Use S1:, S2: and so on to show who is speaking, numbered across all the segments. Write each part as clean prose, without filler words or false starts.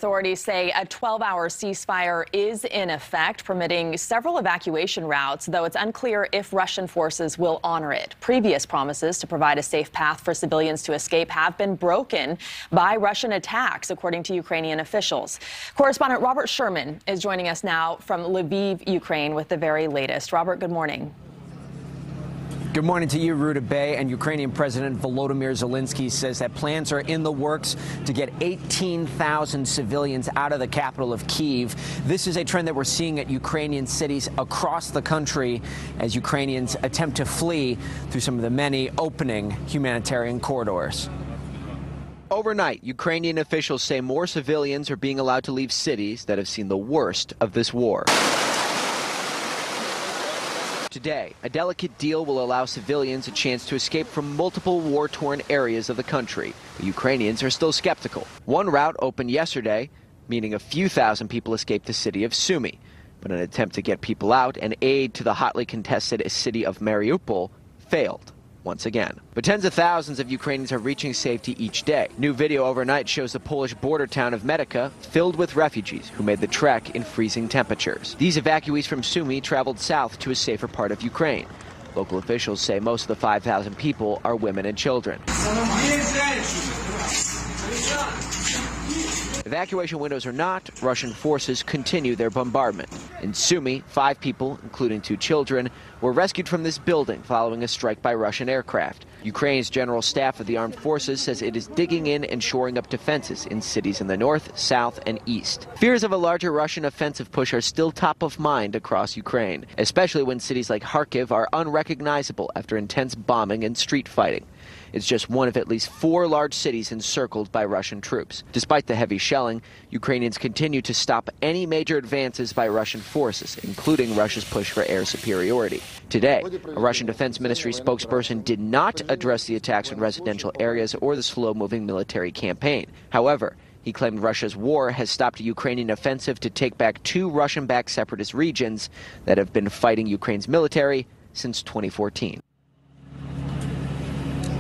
S1: Authorities say a 12-hour ceasefire is in effect, permitting several evacuation routes, though it's unclear if Russian forces will honor it. Previous promises to provide a safe path for civilians to escape have been broken by Russian attacks, according to Ukrainian officials. Correspondent Robert Sherman is joining us now from Lviv, Ukraine, with the very latest. Robert, good morning.
S2: Good morning to you, Ruta Bay. And Ukrainian President Volodymyr Zelensky says that plans are in the works to get 18,000 civilians out of the capital of Kyiv. This is a trend that we're seeing at Ukrainian cities across the country as Ukrainians attempt to flee through some of the many opening humanitarian corridors.
S3: Overnight, Ukrainian officials say more civilians are being allowed to leave cities that have seen the worst of this war. Today, a delicate deal will allow civilians a chance to escape from multiple war-torn areas of the country. But Ukrainians are still skeptical. One route opened yesterday, meaning a few thousand people escaped the city of Sumy. But an attempt to get people out and aid to the hotly contested city of Mariupol failed once again. But tens of thousands of Ukrainians are reaching safety each day. New video overnight shows the Polish border town of Medica filled with refugees who made the trek in freezing temperatures. These evacuees from Sumy traveled south to a safer part of Ukraine. Local officials say most of the 5,000 people are women and children. Evacuation windows or not, Russian forces continue their bombardment. In Sumy, 5 people, including 2 children, were rescued from this building following a strike by Russian aircraft. Ukraine's General Staff of the Armed Forces says it is digging in and shoring up defenses in cities in the north, south, and east. Fears of a larger Russian offensive push are still top of mind across Ukraine, especially when cities like Kharkiv are unrecognizable after intense bombing and street fighting. It's just one of at least 4 large cities encircled by Russian troops. Despite the heavy shelling, Ukrainians continue to stop any major advances by Russian forces, including Russia's push for air superiority. Today, a Russian Defense Ministry spokesperson did not address the attacks on residential areas or the slow-moving military campaign. However, he claimed Russia's war has stopped a Ukrainian offensive to take back 2 Russian-backed separatist regions that have been fighting Ukraine's military since 2014.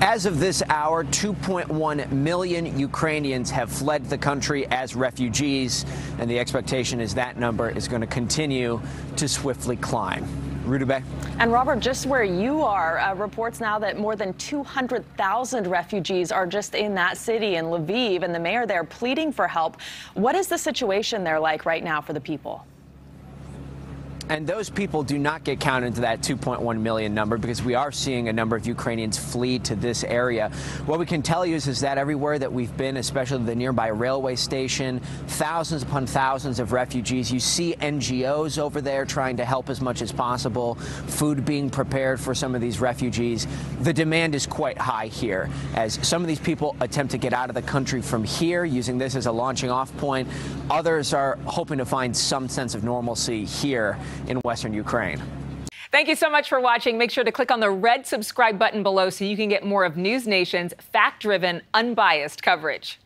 S2: As of this hour, 2.1 million Ukrainians have fled the country as refugees, and the expectation is that number is going to continue to swiftly climb. Ruta Bay.
S1: And Robert, just where you are, reports now that more than 200,000 refugees are just in that city in Lviv, and the mayor there pleading for help. What is the situation there like right now for the people?
S2: And those people do not get counted into that 2.1 million number because we are seeing a number of Ukrainians flee to this area. What we can tell you is that everywhere that we've been, especially the nearby railway station, thousands upon thousands of refugees. You see NGOs over there trying to help as much as possible, food being prepared for some of these refugees. The demand is quite high here as some of these people attempt to get out of the country from here, using this as a launching off point. Others are hoping to find some sense of normalcy here in Western Ukraine.
S4: Thank you so much for watching. Make sure to click on the red subscribe button below so you can get more of NewsNation's fact-driven, unbiased coverage.